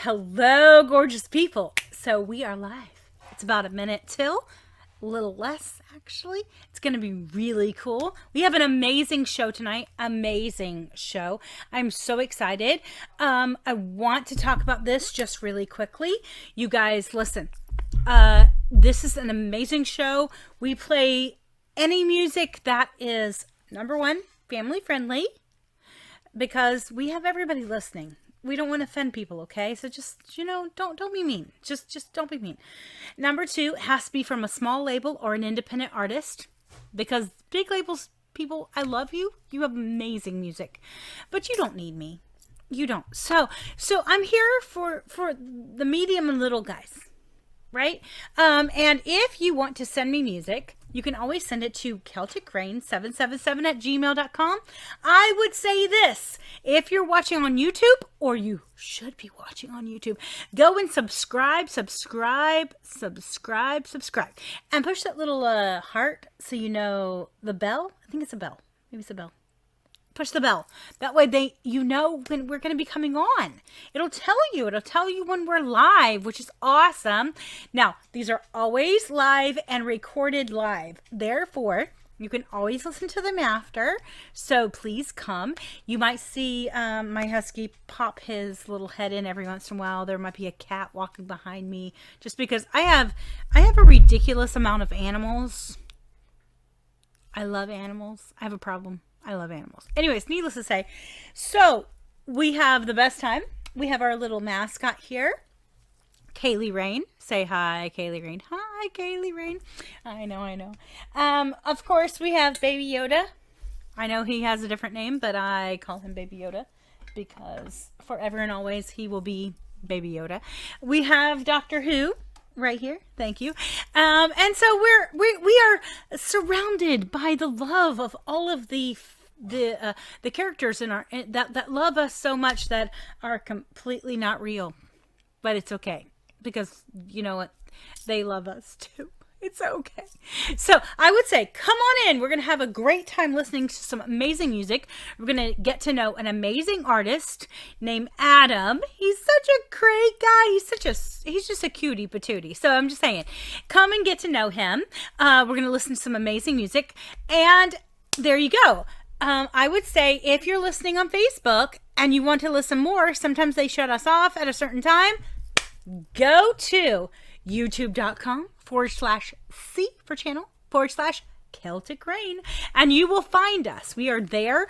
Hello, gorgeous people. So we are live. It's about a minute till, a little less actually. It's going to be really cool. We have an amazing show tonight. Amazing show. I'm so excited. I want to talk about this just really quickly. You guys, listen. This is an amazing show. We play any music that is, number one, family friendly, because we have everybody listening. We don't want to offend people, okay? So just, don't be mean. Just don't be mean. Number two, it has to be from a small label or an independent artist, because big labels, people, I love you. You have amazing music, but you don't need me. You don't. So I'm here for the medium and little guys, right? And if you want to send me music, you can always send it to celticrain777@gmail.com. I would say this: if you're watching on YouTube, or you should be watching on YouTube, go and subscribe, and push that little heart so you know the bell. I think it's a bell. Maybe it's a bell. Push the bell. That way you know when we're going to be coming on. It'll tell you when we're live, which is awesome. Now, these are always live and recorded live. Therefore, you can always listen to them after. So please come. You might see my husky pop his little head in every once in a while. There might be a cat walking behind me, just because I have a ridiculous amount of animals. I love animals. I have a problem. I love animals. Anyways, needless to say, so we have the best time. We have our little mascot here, Kaylee Rain. Say hi, Kaylee Rain. Hi, Kaylee Rain. I know. Of course, we have Baby Yoda. I know he has a different name, but I call him Baby Yoda because forever and always he will be Baby Yoda. We have Doctor Who right here. Thank you. And so we are surrounded by the love of all of the characters in our that love us so much, that are completely not real, but it's okay, because you know what, they love us too. It's okay. So I would say, come on in. We're going to have a great time listening to some amazing music. We're going to get to know an amazing artist named Adam. He's such a great guy. He's just a cutie patootie. So I'm just saying, come and get to know him. We're going to listen to some amazing music. And there you go. I would say, if you're listening on Facebook and you want to listen more, sometimes they shut us off at a certain time. Go to youtube.com/C for channel /Celtic Rain, and you will find us. We are there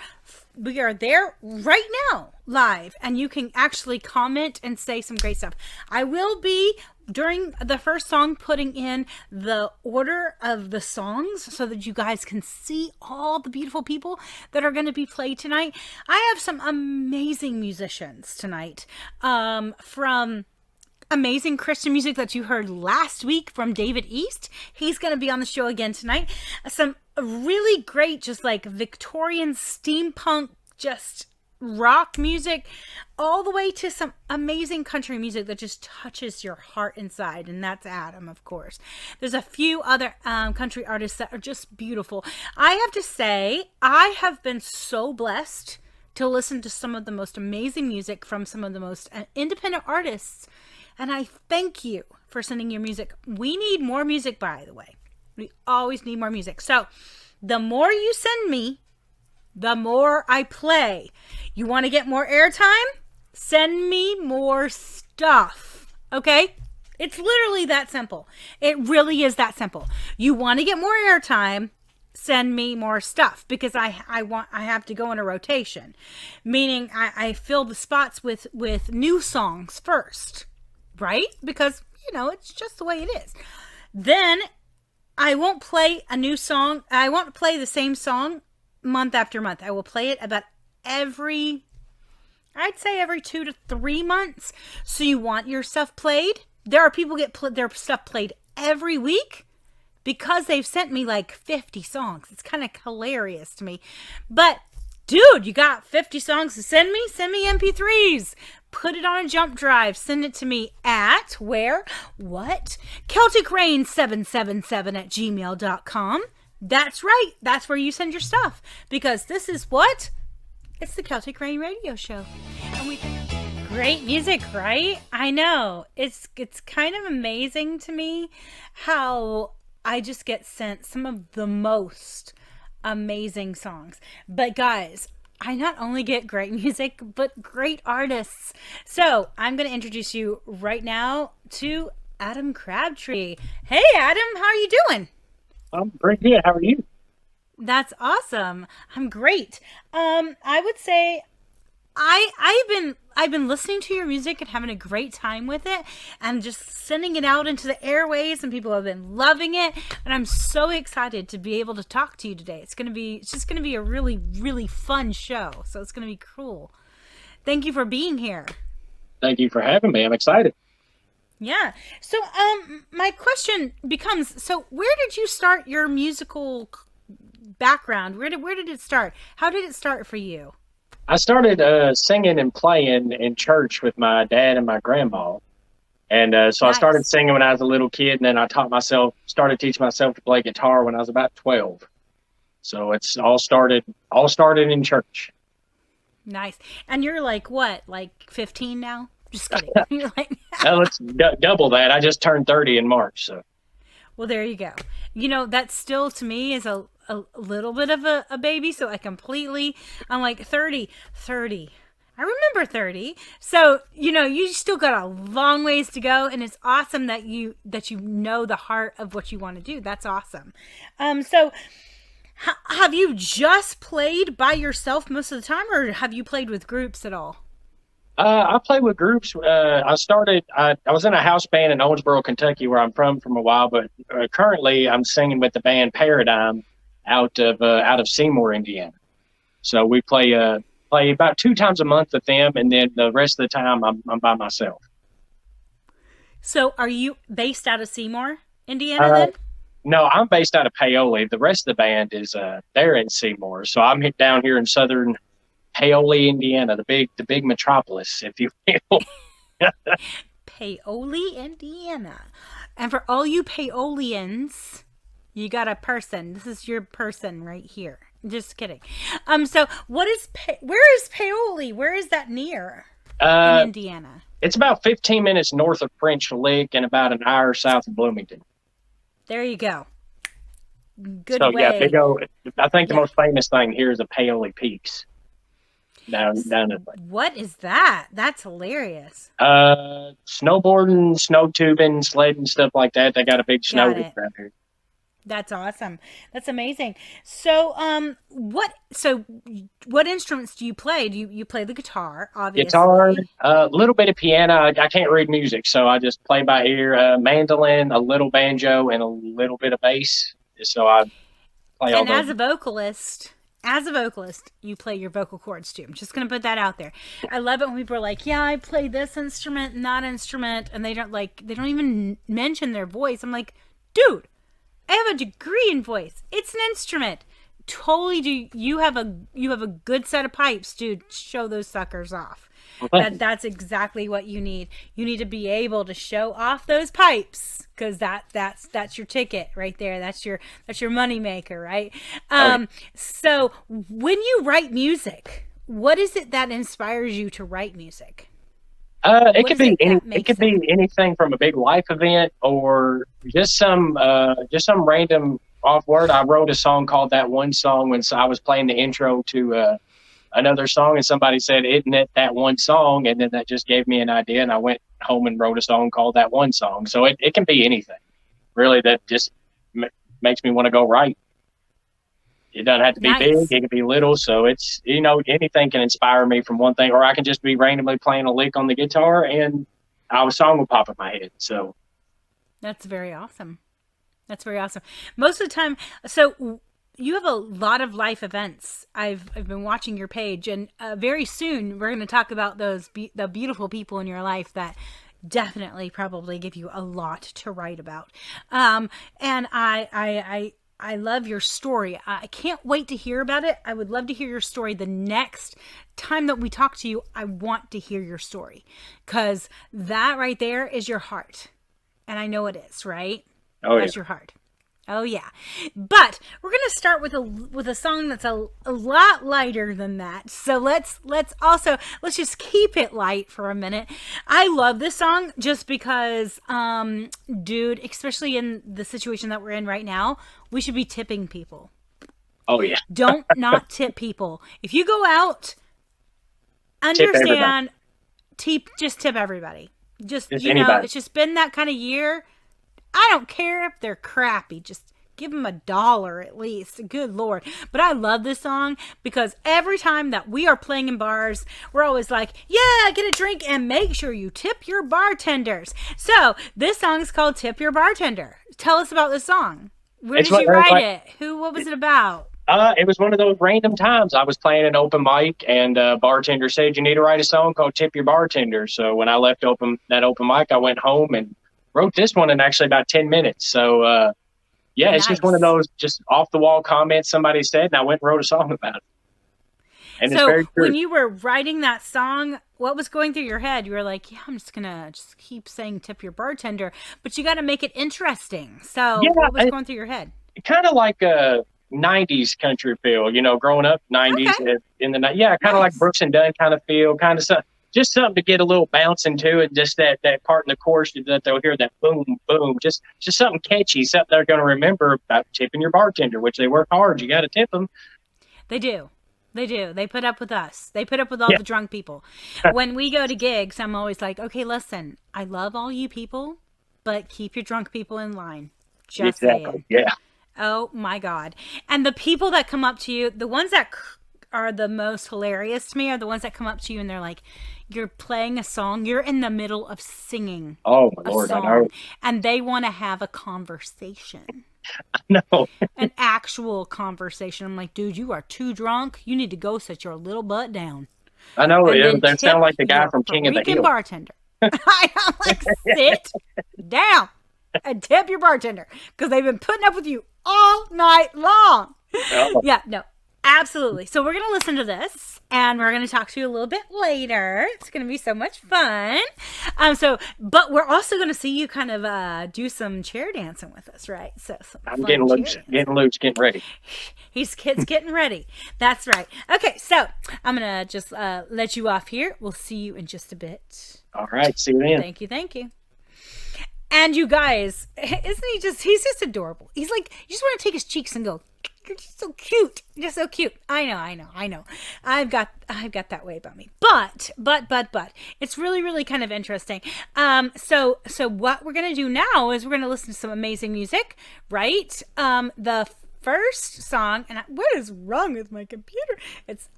right now live, and you can actually comment and say some great stuff. I will be, during the first song, putting in the order of the songs so that you guys can see all the beautiful people that are going to be played tonight. I have some amazing musicians tonight, from amazing Christian music that you heard last week from David East. He's going to be on the show again tonight. Some really great, just like Victorian steampunk, just rock music, all the way to some amazing country music that just touches your heart inside. And that's Adam, of course. There's a few other country artists that are just beautiful. I have to say, I have been so blessed to listen to some of the most amazing music from some of the most independent artists. And I thank you for sending your music. We need more music, by the way. We always need more music. So the more you send me, the more I play. You want to get more airtime? Send me more stuff. Okay? It's literally that simple. It really is that simple. You want to get more airtime? Send me more stuff, because I have to go in a rotation. Meaning I fill the spots with new songs first. Right? Because, it's just the way it is. Then I won't play a new song. I won't play the same song month after month. I will play it about every 2 to 3 months. So you want your stuff played? There are people get their stuff played every week because they've sent me like 50 songs. It's kind of hilarious to me. But dude, you got 50 songs to send me? Send me MP3s. Put it on a jump drive. Send it to me at where? What? CelticRain777@gmail.com. That's right. That's where you send your stuff. Because this is what? It's the Celtic Rain Radio Show. And we great music, right? I know. It's kind of amazing to me how I just get sent some of the most amazing songs. But guys, I not only get great music, but great artists. So I'm going to introduce you right now to Adam Crabtree. Hey, Adam, how are you doing? I'm pretty good. How are you? That's awesome. I'm great. I would say I've been listening to your music and having a great time with it and just sending it out into the airways, and people have been loving it, and I'm so excited to be able to talk to you today. It's just gonna be a really, really fun show. So it's gonna be cool. Thank you for being here. Thank you for having me. I'm excited. Yeah. So my question becomes, so where did you start your musical background? Where did it start? How did it start for you? I started singing and playing in church with my dad and my grandma. And so I started Nice. singing when I was a little kid, and then I started teaching myself to play guitar when I was about 12. So it's all started in church. Nice. And you're like what? Like 15 now? Just kidding. You're like Now let's double that. I just turned 30 in March. So well, there you go. That still to me is a little bit of a baby. So I'm like 30. I remember 30. So, you still got a long ways to go. And it's awesome that you know the heart of what you want to do. That's awesome. So have you just played by yourself most of the time, or have you played with groups at all? I play with groups. I was in a house band in Owensboro, Kentucky, where I'm from a while, but currently I'm singing with the band Paradigm out of Seymour, Indiana. So we play about 2 times a month with them, and then the rest of the time I'm by myself. So are you based out of Seymour, Indiana Uh, then? no, I'm based out of Paoli. The rest of the band is they're in Seymour, so down here in southern Paoli, Indiana, the big metropolis, if you will. Paoli, Indiana. And for all you Paolians, you got a person. This is your person right here. Just kidding. So where is Paoli? Where is that near in Uh, Indiana? it's about 15 minutes north of French Lick and about an hour south of Bloomington. There you go. Good So yeah, big way. old. I think the Yeah. most famous thing here is the Paoli Peaks down this way. What is that? That's hilarious. Snowboarding, snow tubing, sledding, stuff like that. They got a big snow Got rig it. around here. That's awesome. That's amazing. So, what instruments do you play? Do you play the guitar, Guitar, obviously? a little bit of piano. I can't read music, so I just play by ear. Mandolin, a little banjo, and a little bit of bass. So I play all And those. as a vocalist, you play your vocal cords too. I'm just gonna put that out there. I love it when people are like, "Yeah, I play this instrument, and that instrument," and they don't even mention their voice. I'm like, dude, I have a degree in voice. It's an instrument. Totally do you have a good set of pipes, dude. Show those suckers off. Well, thank you. That's exactly what you need. You need to be able to show off those pipes because that's your ticket right there. That's your money maker, right? Oh yeah. So when you write music, what is it that inspires you to write music? It What could is be it that it makes could that? be anything from a big life event or just some random off word. I wrote a song called That One Song when I was playing the intro to another song, and somebody said, "Isn't it that one song?" And then that just gave me an idea, and I went home and wrote a song called That One Song. So it can be anything, really. That just makes me want to go right. It doesn't have to be big; Nice. it can be little. So it's anything can inspire me from one thing, or I can just be randomly playing a lick on the guitar, and a song will pop in my head. So That's very awesome. That's very awesome. Most of the time, so you have a lot of life events. I've been watching your page, and very soon we're going to talk about the beautiful people in your life that definitely probably give you a lot to write about. And I love your story. I can't wait to hear about it. I would love to hear your story the next time that we talk to you. I want to hear your story because that right there is your heart. And I know it is, right? oh yeah, That's your heart. Oh yeah, but we're gonna start with a song that's a lot lighter than that. So let's just keep it light for a minute. I love this song just because, dude, especially in the situation that we're in right now, we should be tipping people. Oh yeah. Don't not tip people. If you go out, understand, just tip everybody. Just you anybody. know, it's just been that kind of year. I don't care if they're crappy. Just give them $1 at least. Good Lord. But I love this song because every time that we are playing in bars, we're always like, yeah, get a drink and make sure you tip your bartenders. So this song is called Tip Your Bartender. Tell us about this song. Where did you write it? What was it about? It was one of those random times. I was playing an open mic, and a bartender said, you need to write a song called Tip Your Bartender. So when I left that open mic, I went home and wrote this one in actually about 10 minutes. So, yeah, it's just one of those just off-the-wall comments somebody said, and I went and wrote a song about it. And so it's very true. When you were writing that song, what was going through your head? You were like, yeah, I'm just going to just keep saying tip your bartender, but you got to make it interesting. So yeah, what was going through your head? Kind of like a 90s country feel, growing up 90s in the kind of like Brooks and Dunn kind of feel, kind of something. Just something to get a little bounce into it. Just that part in the chorus that they'll hear that boom, boom. Just something catchy, something they're going to remember about tipping your bartender, which they work hard. You got to tip them. They do. They put up with us. They put up with all the drunk people. When we go to gigs, I'm always like, okay, listen, I love all you people, but keep your drunk people in line. Just saying. Yeah. Oh my God. And the people that come up to you, the ones that are the most hilarious to me are the ones that come up to you and they're like, you're playing a song, you're in the middle of singing my Lord, song, I know. and they want to have a conversation. No. An actual conversation. I'm like, dude, you are too drunk. You need to go sit your little butt down. I know. They sound like the guy from King of the Hill. Bartender. I'm like, sit down and tip your bartender because they've been putting up with you all night long. Oh. Yeah, no. Absolutely. So we're going to listen to this and we're going to talk to you a little bit later. It's going to be so much fun. But we're also going to see you kind of do some chair dancing with us, right? So I'm getting loose, getting ready. He's getting ready. That's right. Okay. So I'm going to just let you off here. We'll see you in just a bit. All right. See you then. Thank you. And you guys, he's just adorable. He's like, you just want to take his cheeks and go, you're just so cute. You're so cute. I know. I've got that way about me. But it's really, really kind of interesting. So what we're going to do now is we're going to listen to some amazing music, right? The first song, and what is wrong with my computer?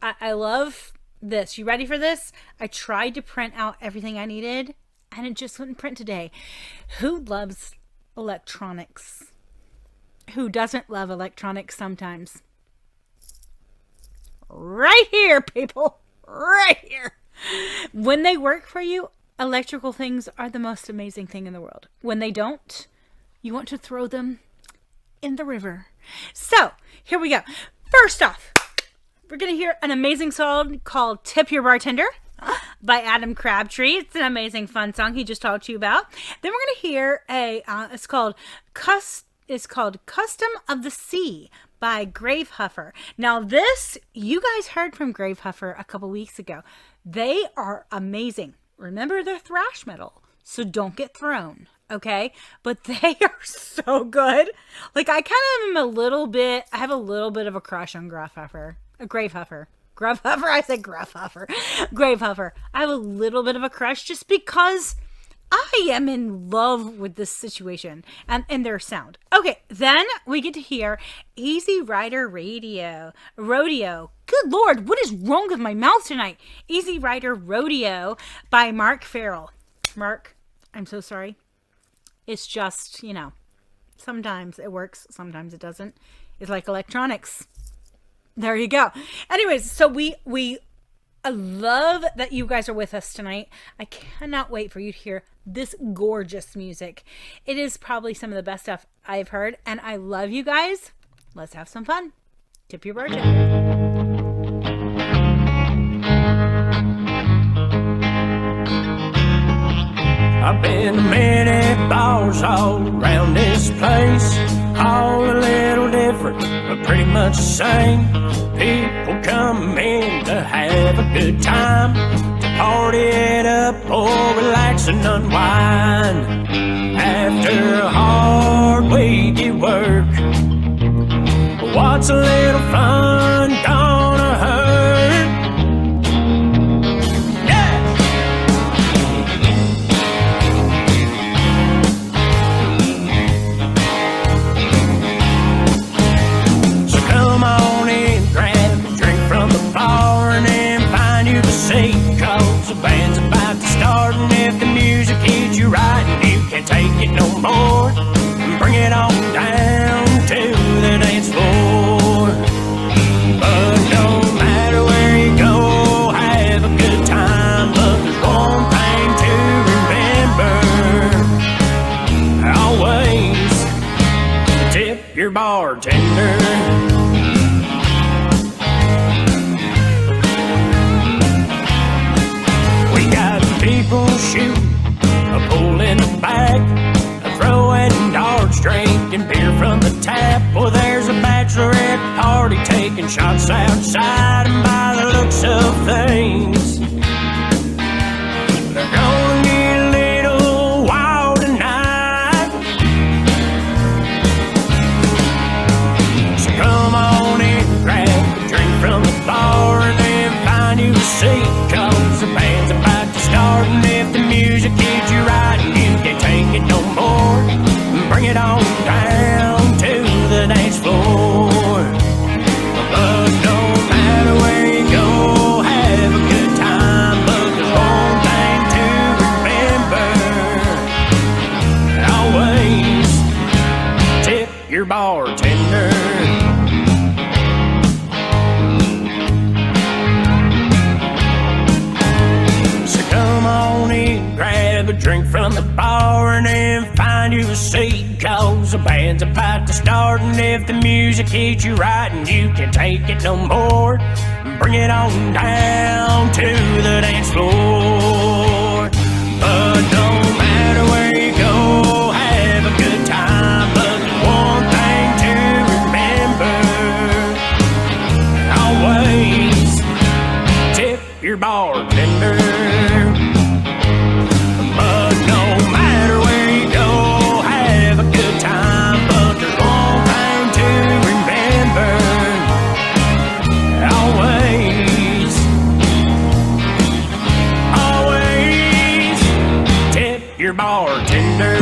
I love this. You ready for this? I tried to print out everything I needed and it just wouldn't print today. Who loves electronics? Who doesn't love electronics sometimes? Right here, people. Right here. When they work for you, electrical things are the most amazing thing in the world. When they don't, you want to throw them in the river. So, here we go. First off, we're going to hear an amazing song called Tip Your Bartender by Adam Crabtree. It's an amazing, fun song he just talked to you about. Then we're going to hear it's called Custom of the Sea by Grave Huffer. Now this, you guys heard from Grave Huffer a couple weeks ago. They are amazing. Remember, they're thrash metal, so don't get thrown, okay? But they are so good. Like, I kind of I have a little bit of a crush on Grave Huffer. Grave Huffer. I said Grave Huffer. Grave Huffer. I have a little bit of a crush just because I am in love with this situation and their sound. Okay, then we get to hear Easy Rider Rodeo. Good Lord, what is wrong with my mouth tonight? Easy Rider Rodeo by Mark Farrell. Mark, I'm so sorry. It's just, sometimes it works, sometimes it doesn't. It's like electronics. There you go. Anyways, so I love that you guys are with us tonight. I cannot wait for you to hear this gorgeous music. It is probably some of the best stuff I've heard, and I love you guys. Let's have some fun. Tip your bartender. I've been to many bars all around this place, all much the same. People come in to have a good time, to party it up or relax and unwind. After a hard week at work, what's a little fun gonna hurt? Yeah! So come on in, grab a drink from the bar, and then find you a seat, 'cause the band's about to start. And if the music hits you right and you can't take it no more, bring it on down to the dance floor. But no matter where you go, have a good time. But there's one thing to remember: always tip your bartender. We got people shooting, a pool in the back, throwing darts, drinking beer from the tap. Well, there's a bachelorette party taking shots outside, and by the looks of things, they're gonna get a little wild tonight. So come on in, grab a drink from the bar, and then find you a seat, 'cause the band's about to start. And if the music hits you right and you can't take it no more, bring it on down to the dance floor. But no matter where you go, have a good time. But there's one thing to remember: always tip your bartender. So come on in, grab a drink from the bar, and then find you a seat, 'cause the band's about to start. And if the music hits you right and you can't take it no more, bring it on down to the dance floor. But no matter where you go, have a good time. But there's one thing to remember: always tip your bartender. But no matter where you go, have a good time. But there's one thing to remember: always, always tip your bartender.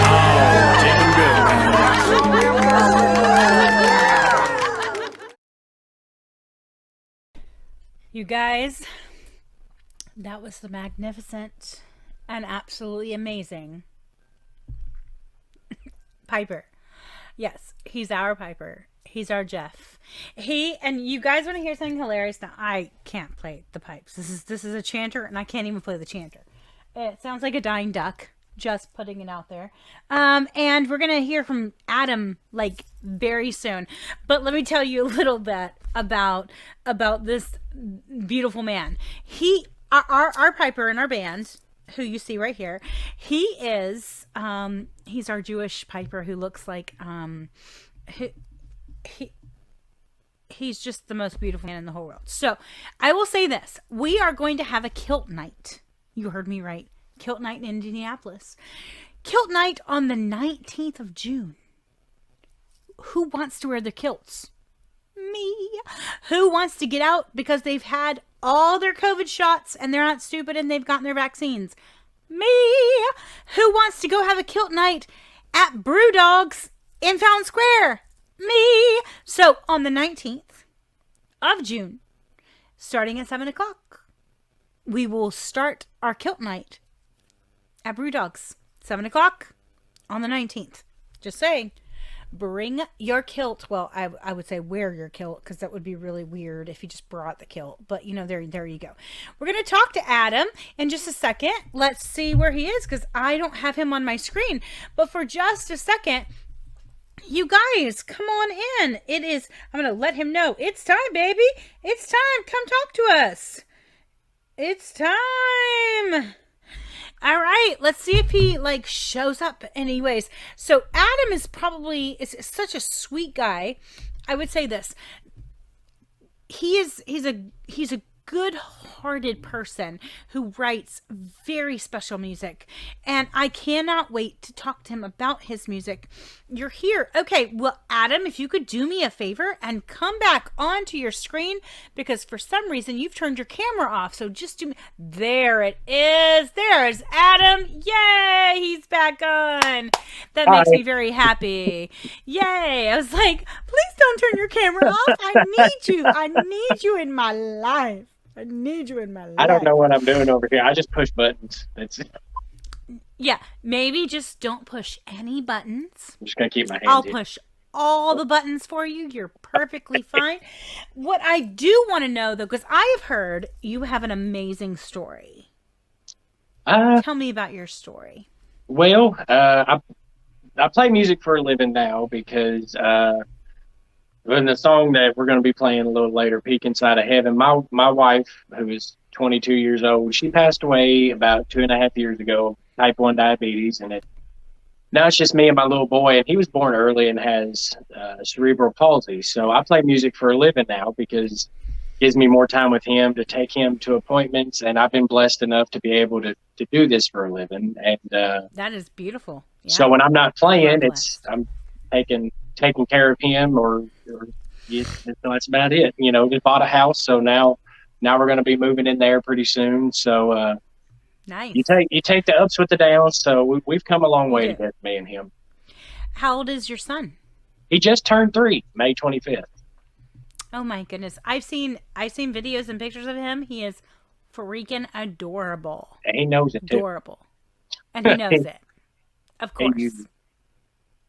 Oh, tip 'em good. You guys, that was the magnificent and absolutely amazing Piper. Yes, he's our Piper. He's our Jeff. And you guys want to hear something hilarious? Now, I can't play the pipes. This is a chanter, and I can't even play the chanter. It sounds like a dying duck. Just putting it out there. And we're gonna hear from Adam like very soon. But let me tell you a little bit about this beautiful man. Our Piper in our band, who you see right here, he is he's our Jewish Piper who looks like he's just the most beautiful man in the whole world. So I will say this: we are going to have a kilt night. You heard me right. Kilt night in Indianapolis. Kilt night on the 19th of June. Who wants to wear the kilts? Me. Who wants to get out because they've had all their COVID shots and they're not stupid and they've gotten their vaccines? Me. Who wants to go have a kilt night at Brewdog's in Fountain Square? Me. So on the 19th of June, starting at 7 o'clock, we will start our kilt night at Brewdog's, 7 o'clock on the 19th. Just saying. Bring your kilt. Well, I would say wear your kilt, because that would be really weird if you just brought the kilt. But, you know, there you go. We're going to talk to Adam in just a second. Let's see where he is, because I don't have him on my screen. But for just a second, you guys, come on in. I'm going to let him know. It's time, baby. It's time. Come talk to us. It's time. All right, let's see if he like shows up anyways. So Adam is such a sweet guy. I would say this. He's a good-hearted person who writes very special music, and I cannot wait to talk to him about his music. You're here. Okay, well, Adam, if you could do me a favor and come back onto your screen, because for some reason you've turned your camera off. So just do me. There it is. There's Adam. Yay, he's back on. That makes me very happy. Yay. I was like, please don't turn your camera off. I need you. I need you in my life. I need you in my life. I don't know what I'm doing over here. I just push buttons. That's it. Yeah, maybe just don't push any buttons. I'm just going to keep my hands I'll in. push all the buttons for you. You're perfectly fine. What I do want to know, though, because I have heard you have an amazing story. Tell me about your story. Well, I play music for a living now because in the song that we're going to be playing a little later, Peak Inside of Heaven, my wife, who is 22 years old, she passed away about 2.5 years ago, type 1 diabetes, and now it's just me and my little boy, and he was born early and has cerebral palsy. So I play music for a living now because it gives me more time with him to take him to appointments, and I've been blessed enough to be able to do this for a living. And that is beautiful. Yeah. So when I'm not playing, I'm taking care of him, or that's about it. You know, just bought a house, so now we're going to be moving in there pretty soon. So nice. You take the ups with the downs. So we've come a long way together, me and him. How old is your son? He just turned 3, May 25th. Oh my goodness! I've seen videos and pictures of him. He is freaking adorable. And he knows it too. Adorable, and he knows it. Of course.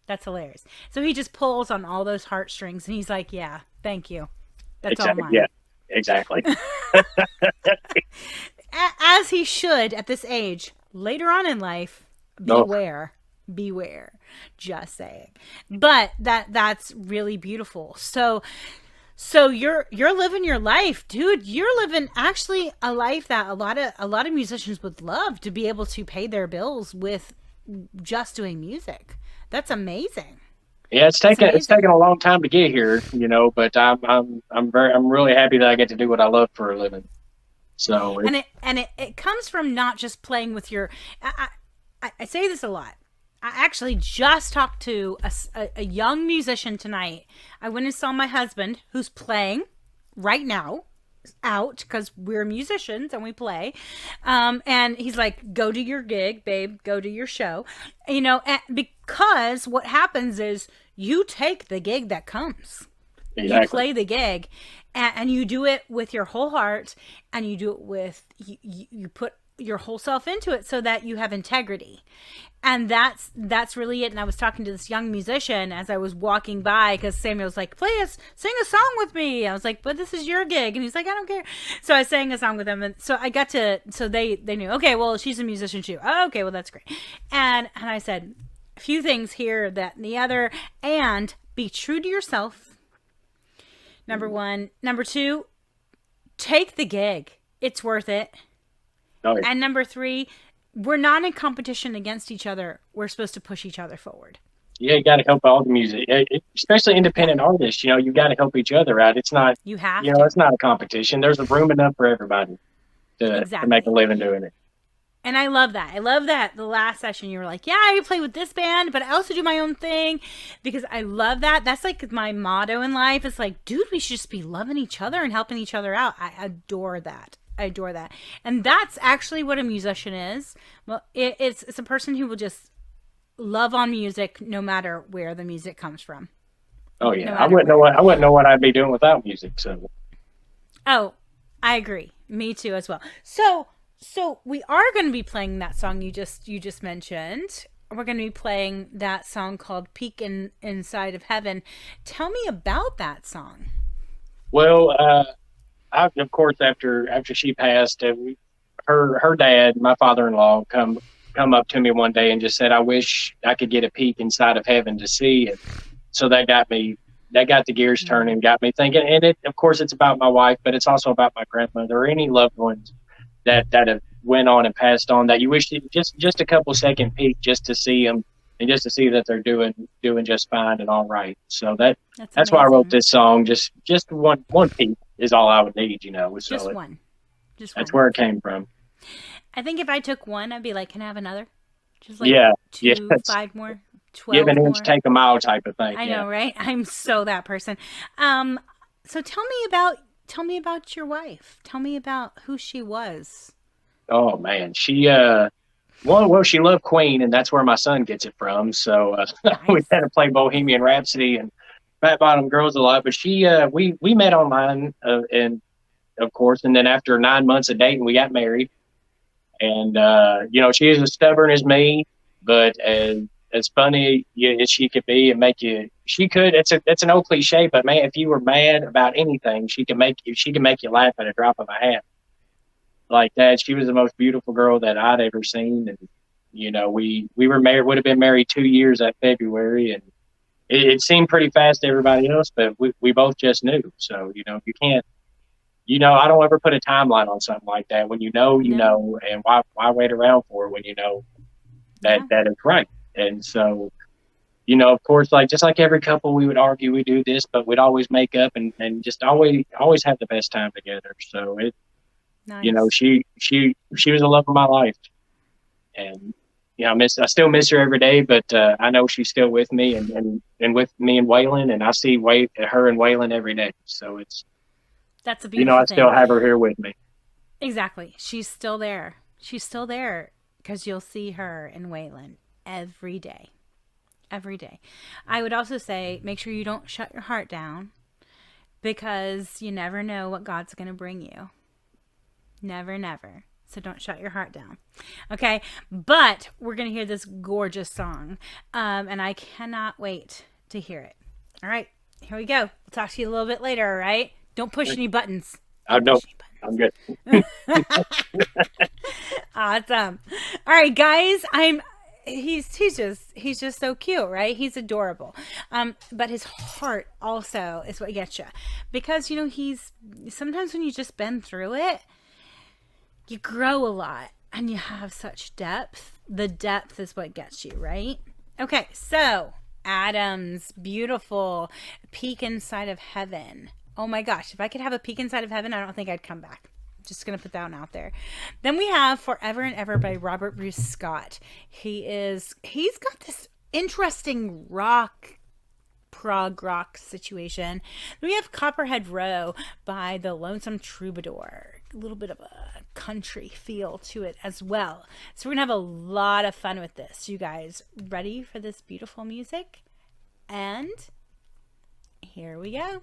That's hilarious. So he just pulls on all those heartstrings, and he's like, "Yeah, thank you. That's all mine." Yeah, exactly. As he should at this age. Later on in life, beware. Just saying. But that's really beautiful. So you're living your life, dude. You're living actually a life that a lot of musicians would love, to be able to pay their bills with just doing music. That's amazing. Yeah, it's taken a long time to get here, you know, but I'm really happy that I get to do what I love for a living. So it comes from not just playing with your. I say this a lot. I actually just talked to a young musician tonight. I went and saw my husband, who's playing right now, out, because we're musicians and we play, and he's like, go to your gig, babe, go to your show, you know, because what happens is you take the gig that comes. Exactly. You play the gig, and you do it with your whole heart, and you do it with you put your whole self into it, so that you have integrity. And that's really it. And I was talking to this young musician as I was walking by, because Samuel was like, sing a song with me. I was like, but this is your gig. And he's like, I don't care. So I sang a song with him. And so I got to, so they knew, okay, well, she's a musician too. Oh, okay, well, that's great. And I said, a few things here, that and the other, and be true to yourself. Number one. Number two, take the gig. It's worth it. Oh, yeah. And number three, we're not in competition against each other. We're supposed to push each other forward. Yeah, you got to help all the music, especially independent artists. You know, you got to help each other out. It's not, it's not a competition. There's a room enough for everybody to make a living doing it. And I love that. I love that the last session you were like, yeah, I play with this band, but I also do my own thing, because I love that. That's like my motto in life. It's like, dude, we should just be loving each other and helping each other out. I adore that. And that's actually what a musician is. Well, it's a person who will just love on music no matter where the music comes from. Oh yeah. I wouldn't know what I'd be doing without music. So. Oh, I agree. Me too as well. So we are going to be playing that song you just mentioned. We're going to be playing that song called Peak Inside of Heaven. Tell me about that song. Well, of course, after she passed, her dad, my father-in-law, come up to me one day and just said, I wish I could get a peek inside of heaven to see it. So that got the gears turning, got me thinking. And of course, it's about my wife, but it's also about my grandmother or any loved ones that have went on and passed on that you wish you just a couple second peek just to see them and just to see that they're doing just fine and all right. So that's why I wrote this song. Just one peek is all I would need, So just one. That's where it came from. I think if I took one, I'd be like, can I have another? Just like 5 more, 12 Give an more. inch, take a mile type of thing. I know, right? I'm so that person. So tell me about your wife. Tell me about who she was. Oh man, she she loved Queen, and that's where my son gets it from. So Nice. we had to play Bohemian Rhapsody and Fat Bottom Girls a lot. But she we met online, and of course, and then after 9 months of dating, we got married. And she is as stubborn as me, but as funny as she could be and make you. She could. It's an old cliche, but man, if you were mad about anything, she can make you laugh at a drop of a hat. Like that. She was the most beautiful girl that I'd ever seen. And, we were married, would have been married 2 years that February. And it seemed pretty fast to everybody else, but we both just knew. So, you can't, I don't ever put a timeline on something like that. When you know, and why wait around for it when you know that it's right. And so, of course, just like every couple, we would argue, we do this, but we'd always make up and just always have the best time together. So nice. She was the love of my life, and I still miss her every day, but I know she's still with me and with me and Waylon, and I see her and Waylon every day. So that's a beautiful I still have her here with me. Exactly, she's still there. She's still there because you'll see her and Waylon every day. Every day. I would also say make sure you don't shut your heart down, because you never know what God's going to bring you. Never, never. So don't shut your heart down. Okay. But we're going to hear this gorgeous song. And I cannot wait to hear it. All right. Here we go. We'll talk to you a little bit later. All right. Don't push any buttons. No, I'm good. Awesome. All right, guys. He's just so cute, right? He's adorable. But his heart also is what gets you, because he's sometimes when you just been through it, you grow a lot and you have such depth. The depth is what gets you, right? Okay, so Adam's beautiful peek inside of heaven. Oh my gosh, if I could have a peek inside of heaven, I don't think I'd come back. Just going to put that one out there. Then we have Forever and Ever by Robert Bruce Scott. He's got this interesting prog rock situation. Then we have Copperhead Row by the Lonesome Troubadour. A little bit of a country feel to it as well. So we're going to have a lot of fun with this. You guys ready for this beautiful music? And here we go.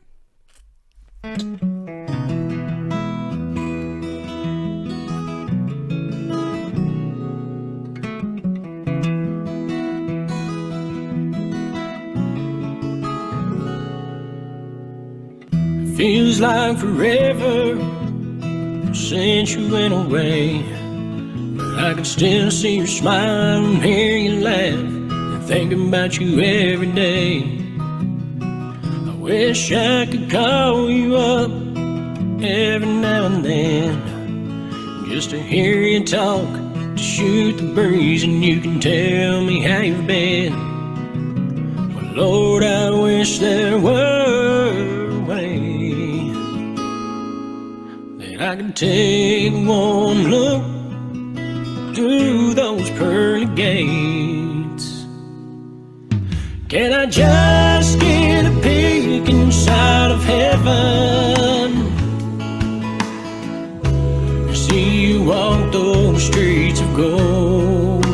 Feels like forever since you went away, but I can still see your smile and hear you laugh and think about you every day. I wish I could call you up every now and then, just to hear you talk, to shoot the breeze and you can tell me how you've been. But Lord, I wish there were a way I can take one look through those pearly gates. Can I just get a peek inside of heaven? See you walk those streets of gold,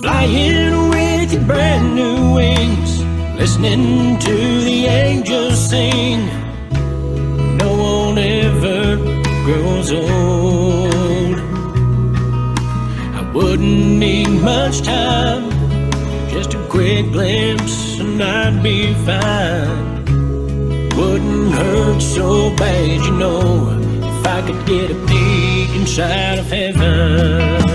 flying with your brand new wings, listening to the angels sing. No one ever grows old. I wouldn't need much time, just a quick glimpse and I'd be fine. Wouldn't hurt so bad, if I could get a peek inside of heaven.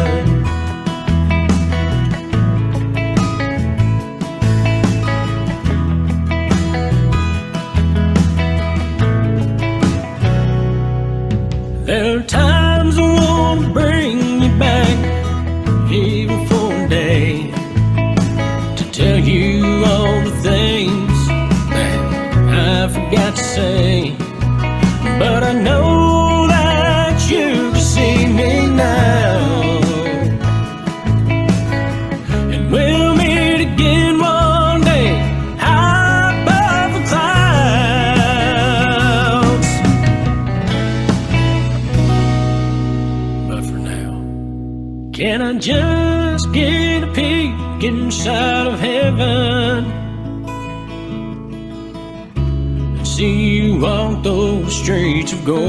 There are times forgot to say. But I know that you can see me now, and we'll meet again one day high above the clouds. But for now, can I just get a peek inside of heaven? See you walk those streets of gold,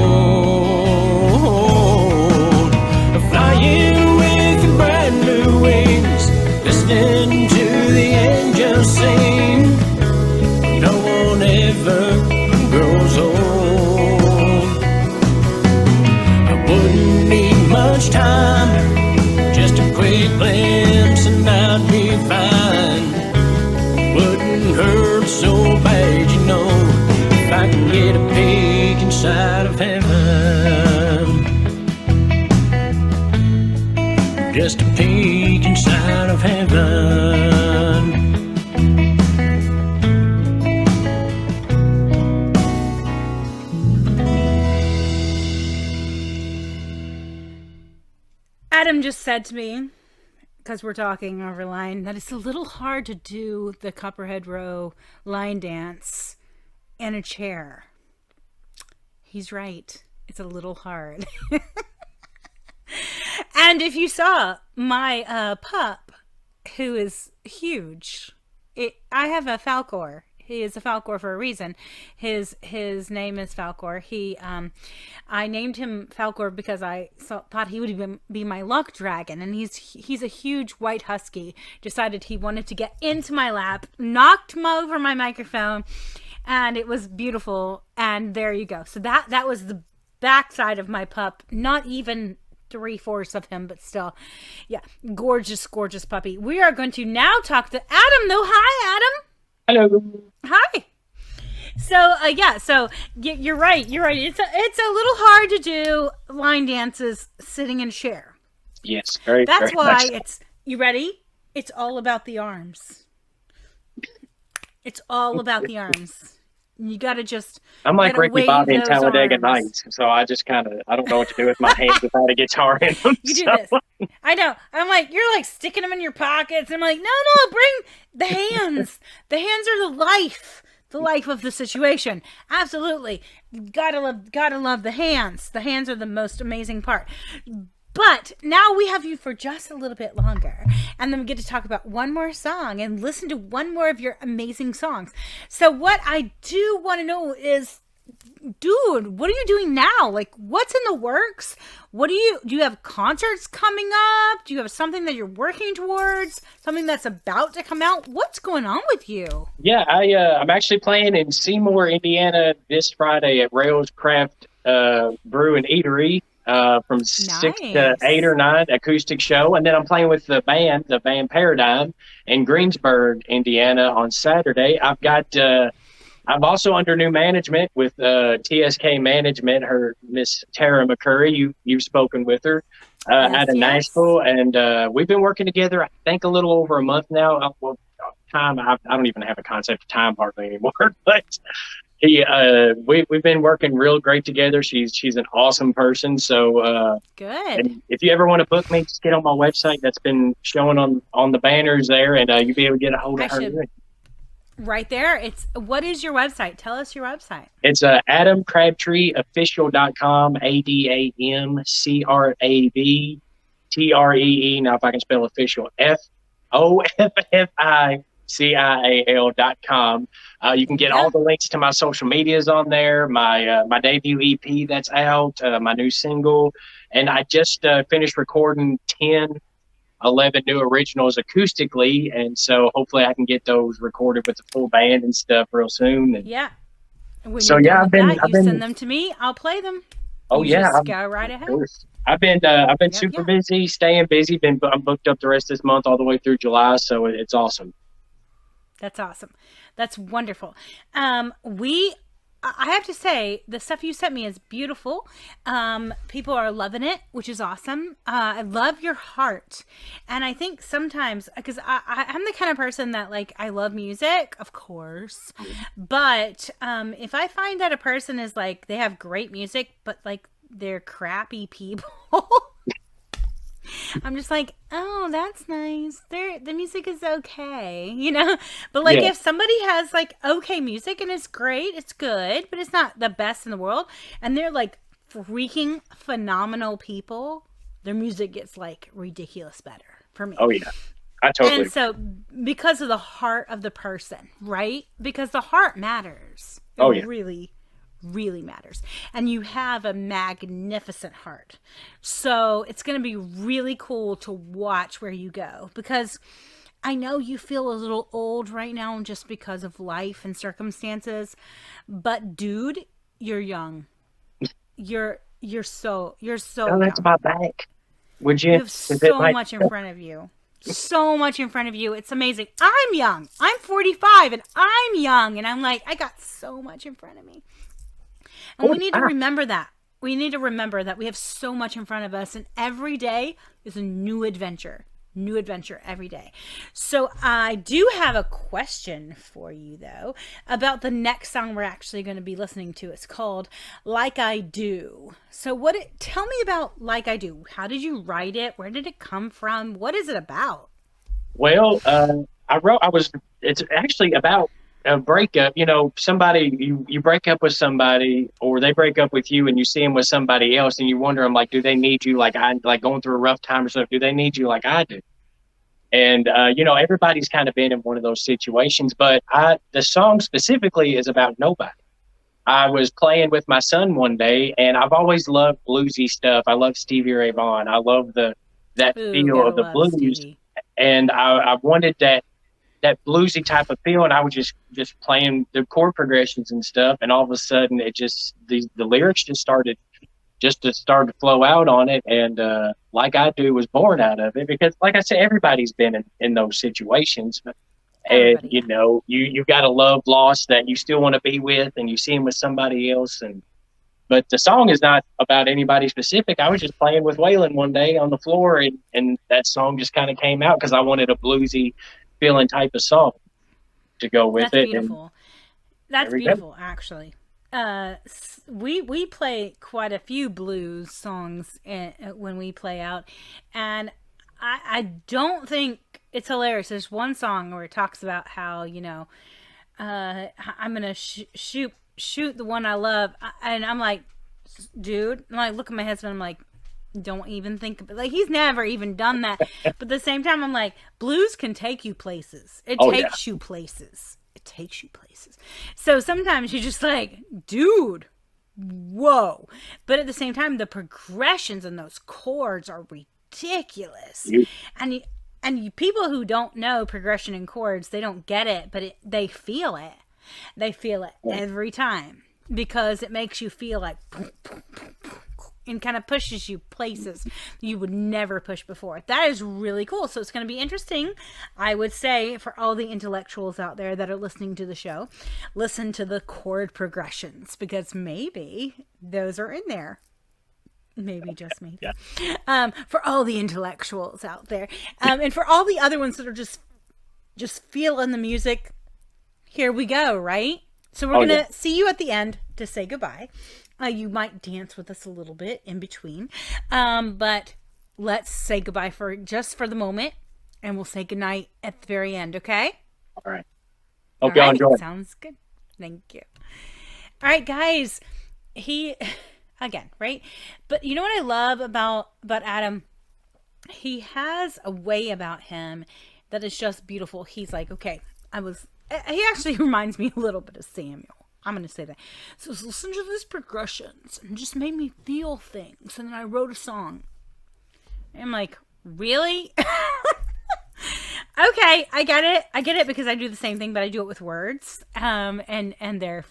flying with your brand new wings, listening to the angels sing. No one ever grows old. I wouldn't need much time, just a quick glimpse and I'd be fine. Wouldn't hurt so bad, you know, if I can get a peek inside of heaven. Just a peek inside of heaven. Adam just said to me, because we're talking over line, that it's a little hard to do the Copperhead Row line dance in a chair. He's right. It's a little hard. And if you saw my pup, who is huge, I have a Falcor. He is a Falcor for a reason. His name is Falcor. I named him Falcor because I thought he would be my luck dragon, and he's a huge white husky. Decided he wanted to get into my lap, knocked him over my microphone, and it was beautiful. And there you go. So that was the backside of my pup. Not even 3/4 of him, but still, yeah, gorgeous puppy. We are going to now talk to Adam. Though, hi, Adam. Hello. Hi. So so you're right. It's a little hard to do line dances sitting in a chair. Yes, very. That's very why much so. it's. You ready? It's all about the arms. It's all about the arms. You gotta just. I'm like Ricky Bobby in those Talladega arms. Nights, so I just I don't know what to do with my hands without a guitar in them. You do so. this. I know. I'm like, you're like sticking them in your pockets. I'm like, no, bring the hands. The hands are the life of the situation. Absolutely. Gotta love the hands. The hands are the most amazing part. But now we have you for just a little bit longer. And then we get to talk about one more song and listen to one more of your amazing songs. So what I do want to know is, dude, what are you doing now? Like, what's in the works? Do you have concerts coming up? Do you have something that you're working towards? Something that's about to come out? What's going on with you? Yeah, I'm actually playing in Seymour, Indiana this Friday at Rails Craft Brew and Eatery from 6 to 8 or 9 acoustic show. And then I'm playing with the band Paradigm in Greensburg, Indiana on Saturday. I'm also under new management with TSK Management, her Miss Tara McCurry. You've spoken with her out of Nashville, and we've been working together, I think, a little over a month now. Time, I don't even have a concept of time hardly anymore, but we've been working real great together. She's an awesome person. So good. And if you ever want to book me, just get on my website. That's been showing on the banners there, and you'll be able to get a hold of her. Right there. What is your website? Tell us your website. It's AdamCrabtreeOfficial.com, AdamCrabtree. Now, if I can spell official, FOFFICIAL.com. You can get all the links to my social medias on there, my debut EP that's out, my new single, and I just finished recording 11 new originals acoustically, and so hopefully I can get those recorded with the full band and stuff real soon. And yeah. When so you're I've done with been send them to me. I'll play them. Oh you yeah, just go right ahead. I've been super busy, staying busy. I'm booked up the rest of this month all the way through July, so it's awesome. That's awesome. That's wonderful. I have to say, the stuff you sent me is beautiful. People are loving it, which is awesome. I love your heart. And I think sometimes, because I'm the kind of person that, like, I love music, of course. But if I find that a person is, like, they have great music, but, like, they're crappy people. I'm just like, oh, that's nice. The music is okay, you know? But, like, if somebody has, like, okay music and it's great, it's good, but it's not the best in the world, and they're, like, freaking phenomenal people, their music gets, like, ridiculous better for me. Oh, yeah. I totally. And so, because of the heart of the person, right? Because the heart matters. It really matters. And you have a magnificent heart. So it's going to be really cool to watch where you go, because I know you feel a little old right now just because of life and circumstances, but dude, you're young. You're so Oh, that's young. my back. Would you? You have so much in front of you. So much in front of you. It's amazing. I'm young. I'm 45 and I'm young, and I'm like, I got so much in front of me. And we need to remember that. We need to remember that we have so much in front of us, and every day is a new adventure. New adventure every day. So I do have a question for you, though, about the next song we're actually going to be listening to. It's called Like I Do. So tell me about Like I Do. How did you write it? Where did it come from? What is it about? Well, it's actually about a breakup. You know, you break up with somebody, or they break up with you, and you see them with somebody else, and you wonder, I'm like, do they need you like going through a rough time or something? Do they need you like I do? And, everybody's kind of been in one of those situations, but the song specifically is about nobody. I was playing with my son one day, and I've always loved bluesy stuff. I love Stevie Ray Vaughan. I love that feel of the blues. Stevie. And I wanted that bluesy type of feel, and I was just playing the chord progressions and stuff, and all of a sudden the lyrics just started to flow out on it, and Like I Do was born out of it, because, like I said, everybody's been in those situations. And you got a love lost that you still want to be with, and you see him with somebody else. But the song is not about anybody specific. I was just playing with Waylon one day on the floor, and that song just kind of came out because I wanted a bluesy feeling type of song to go with it. Beautiful. That's beautiful, actually. We play quite a few blues songs when we play out, and I don't think it's hilarious. There's one song where it talks about how, I'm gonna shoot the one I love, and I'm like, dude, I'm like, look at my husband, I'm like, don't even think of it. Like, he's never even done that. But at the same time, I'm like, blues can take you places. It takes you places. It takes you places. So sometimes you're just like, dude, whoa. But at the same time, the progressions in those chords are ridiculous. And people who don't know progression in chords, they don't get it, but they feel it. They feel it every time, because it makes you feel like boom, boom, boom, boom, and kind of pushes you places you would never push before. That is really cool. So it's going to be interesting, I would say, for all the intellectuals out there that are listening to the show. Listen to the chord progressions, because maybe those are in there. Maybe, just maybe. Yeah. For all the intellectuals out there. And for all the other ones that are just feeling the music, here we go, right? So we're going to see you at the end to say goodbye. You might dance with us a little bit in between. But let's say goodbye for the moment, and we'll say goodnight at the very end, okay? All right. Hope y'all enjoy. Sounds good. Thank you. All right, guys. Again, right? But you know what I love about Adam? He has a way about him that is just beautiful. He's like, okay, he actually reminds me a little bit of Samuel. I'm going to say that. So listen to these progressions and just made me feel things. And then I wrote a song. And I'm like, really? Okay, I get it. I get it, because I do the same thing, but I do it with words. And there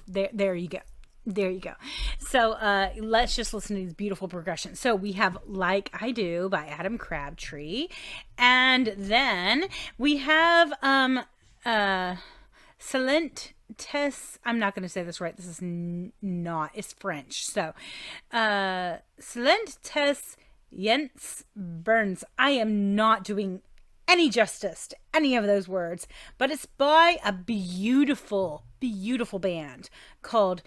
you go. There you go. So let's just listen to these beautiful progressions. So we have Like I Do by Adam Crabtree. And then we have Silent I'm not going to say this right. This is not. It's French. So, Slentes Jens Burns. I am not doing any justice to any of those words, but it's by a beautiful, beautiful band called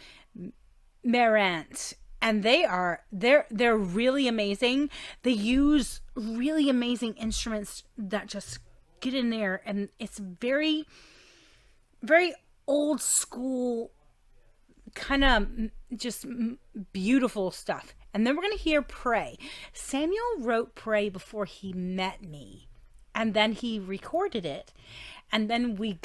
Marant. And they're really amazing. They use really amazing instruments that just get in there, and it's very, very old school, kind of just beautiful stuff. And then we're going to hear Pray. Samuel wrote Pray before he met me, and then he recorded it, and then we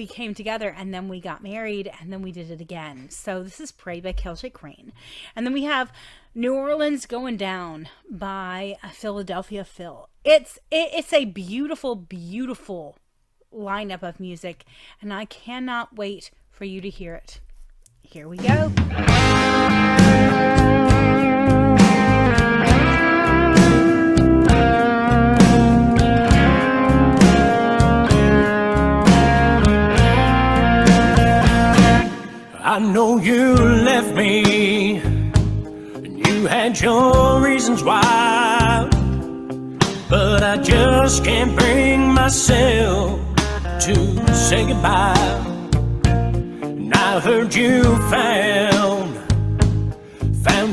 came together, and then we got married, and then we did it again. So this is Pray by Celtic Rain. And then we have New Orleans Going Down by Philadelphia Phil. It's a beautiful, beautiful lineup of music, and I cannot wait for you to hear it. Here we go. I know you left me, and you had your reasons why, but I just can't bring myself to say goodbye. And I heard you found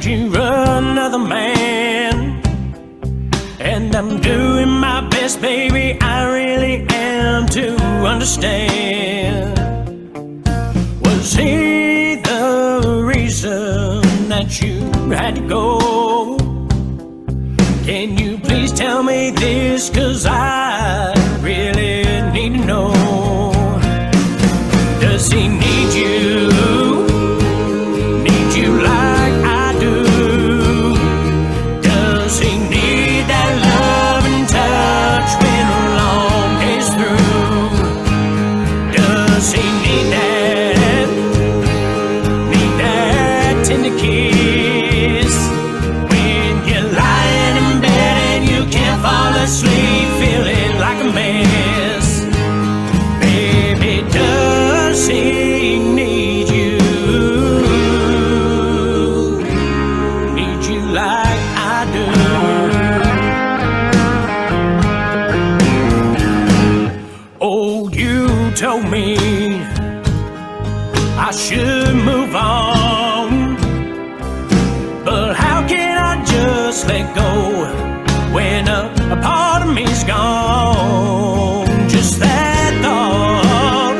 you another man, and I'm doing my best, baby, I really am, to understand. Was he the reason that you had to go? Can you please tell me this, 'cause I really need to know. Does he need you? Need you like I do? Does he need that love and touch when a long day's through? Does he need that tender kiss when you're lying in bed and you can't fall asleep feeling like a mess? Baby, does he need you? Need you like I do? Oh, you told me I should move on, but how can I just let go when a part of me's gone? Just that thought,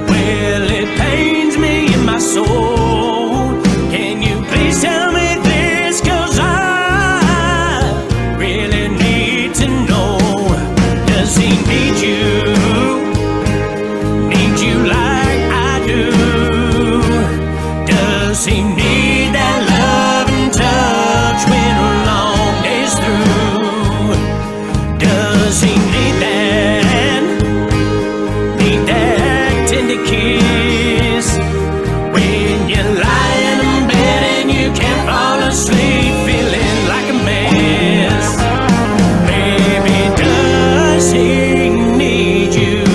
well, it pains me in my soul. Can you please tell me this, 'cause I really need to know. Does he need you? Need you like I do? Does he need that love and touch when a long day's through? Does he need that tender kiss when you're lying in bed and you can't fall asleep feeling like a mess? Baby, does he need you?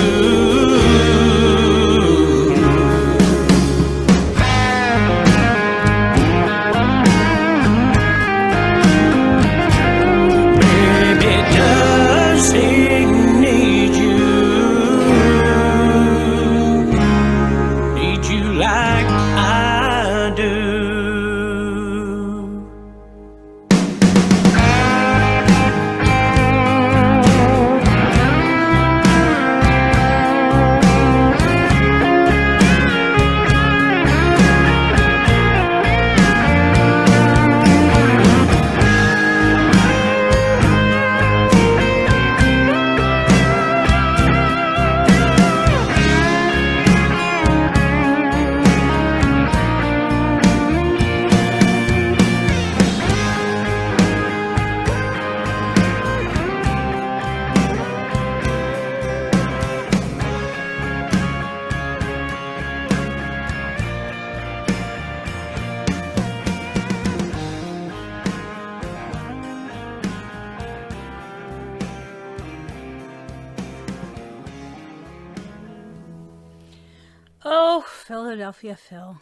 Philadelphia Phil.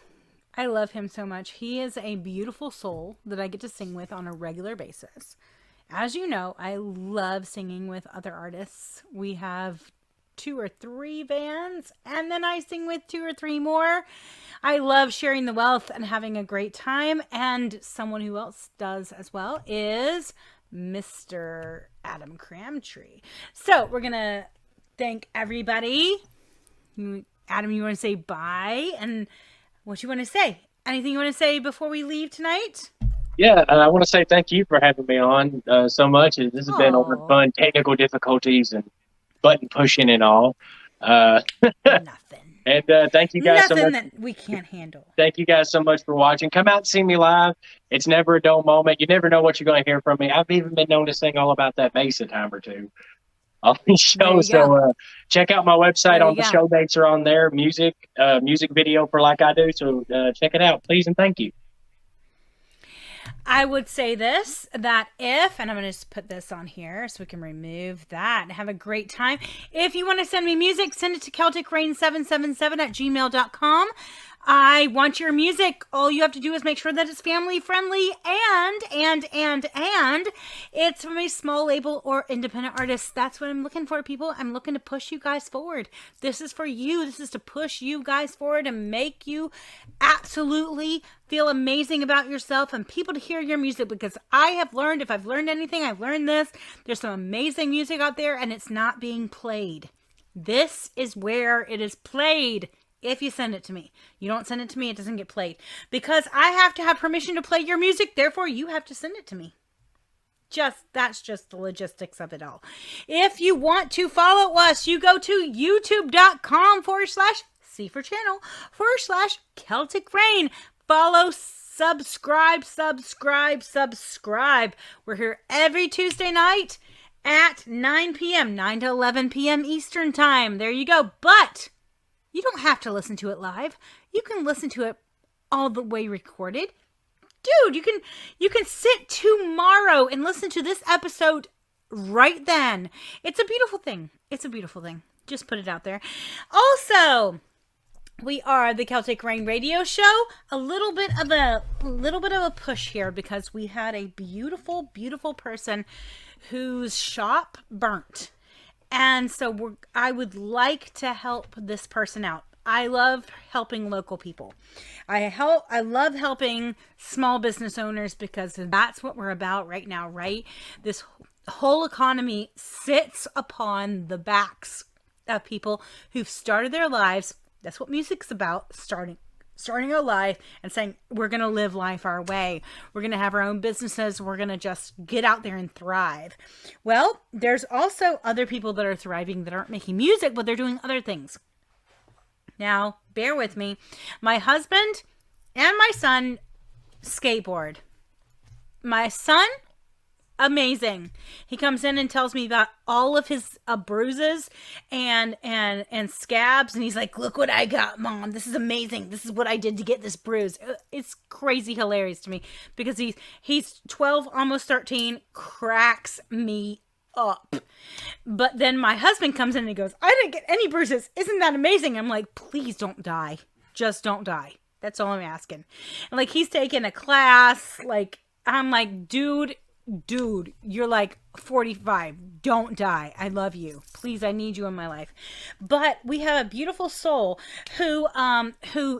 I love him so much. He is a beautiful soul that I get to sing with on a regular basis. As you know, I love singing with other artists. We have 2 or 3 bands, and then I sing with 2 or 3 more. I love sharing the wealth and having a great time. And someone who else does as well is Mr. Adam Crabtree. So we're going to thank everybody. Adam, you want to say bye? And what you want to say? Anything you want to say before we leave tonight? Yeah, I want to say thank you for having me on so much. This has been over fun, technical difficulties and button pushing and all. Nothing. And thank you guys so much. Nothing that we can't handle. Thank you guys so much for watching. Come out and see me live. It's never a dull moment. You never know what you're going to hear from me. I've even been known to sing all about that bass a time or two on these shows. So check out my website. All the show dates are on there. Music video for Like I Do. So check it out, please, and thank you. I would say this, that if, and I'm going to just put this on here so we can remove that and have a great time. If you want to send me music, send it to CelticRain777@gmail.com. I want your music. All you have to do is make sure that it's family friendly and it's from a small label or independent artist. That's what I'm looking for, people. I'm looking to push you guys forward. This is for you. This is to push you guys forward and make you absolutely feel amazing about yourself and people to hear your music, because I have learned, if I've learned anything, I've learned this. There's some amazing music out there and it's not being played. This is where it is played. If you send it to me. You don't send it to me, it doesn't get played. Because I have to have permission to play your music, therefore you have to send it to me. That's just the logistics of it all. If you want to follow us, you go to youtube.com/C for channel/Celtic Rain. Follow, subscribe. We're here every Tuesday night at 9 p.m., 9 to 11 p.m. Eastern time. There you go. But you don't have to listen to it live. You can listen to it all the way recorded. Dude, you can sit tomorrow and listen to this episode right then. It's a beautiful thing. Just put it out there. Also, we are the Celtic Rain Radio Show. A little bit of a push here because we had a beautiful, beautiful person whose shop burnt. And so I would like to help this person out. I love helping local people. I love helping small business owners because that's what we're about right now, right? This whole economy sits upon the backs of people who've started their lives. That's what music's about, starting our life and saying, we're going to live life our way. We're going to have our own businesses. We're going to just get out there and thrive. Well, there's also other people that are thriving that aren't making music, but they're doing other things. Now, bear with me. My husband and my son skateboard. My son, amazing. He comes in and tells me about all of his bruises and scabs, and he's like, look what I got, Mom. This is amazing. This is what I did to get this bruise. It's crazy hilarious to me because he's 12, almost 13, cracks me up. But then my husband comes in and he goes, I didn't get any bruises. Isn't that amazing? I'm like, please don't die. Just don't die. That's all I'm asking. And like, he's taking a class. Like, I'm like, dude, you're like 45. Don't die. I love you. Please, I need you in my life. But we have a beautiful soul who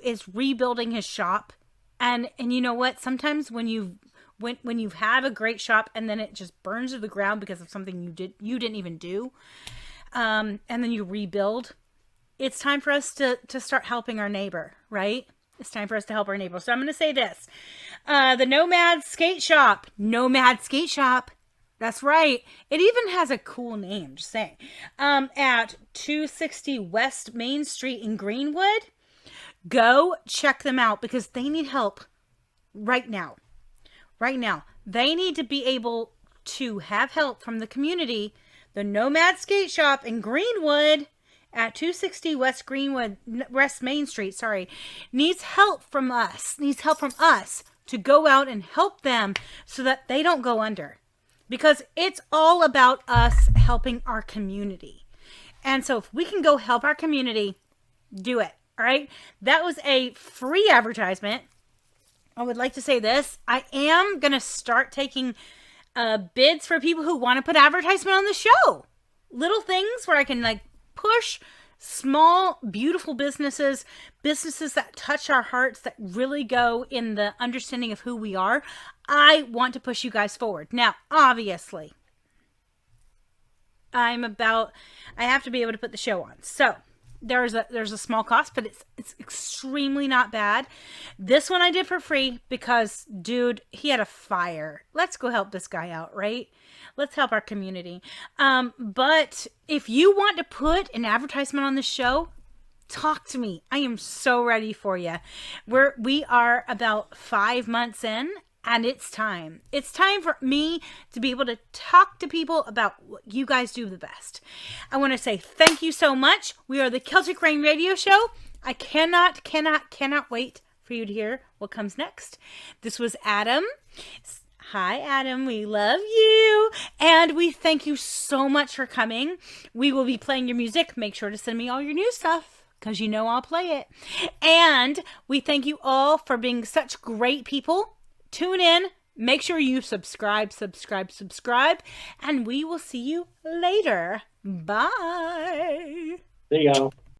is rebuilding his shop. And you know what? Sometimes when you've had a great shop and then it just burns to the ground because of something you didn't even do, and then you rebuild, it's time for us to start helping our neighbor, right? It's time for us to help our neighbor. So I'm going to say this. The Nomad Skate Shop. That's right. It even has a cool name, just saying. At 260 West Main Street in Greenwood. Go check them out because they need help right now. They need to be able to have help from the community. The Nomad Skate Shop in Greenwood at 260 West Main Street, needs help from us. To go out and help them so that they don't go under. Because it's all about us helping our community. And so if we can go help our community, do it. All right. That was a free advertisement. I would like to say this. I am going to start taking bids for people who want to put advertisement on the show. Little things where I can like push small, beautiful businesses that touch our hearts, that really go in the understanding of who we are. I want to push you guys forward. Now, obviously, I have to be able to put the show on. So there's a small cost, but it's extremely not bad. This one I did for free because, dude, he had a fire. Let's go help this guy out, right? Let's help our community. But if you want to put an advertisement on the show, talk to me. I am so ready for you. We are about 5 months in, and it's time. It's time for me to be able to talk to people about what you guys do the best. I want to say thank you so much. We are the Celtic Rain Radio Show. I cannot wait for you to hear what comes next. This was Adam. Hi, Adam. We love you. And we thank you so much for coming. We will be playing your music. Make sure to send me all your new stuff because you know I'll play it. And we thank you all for being such great people. Tune in. Make sure you subscribe. And we will see you later. Bye. See y'all.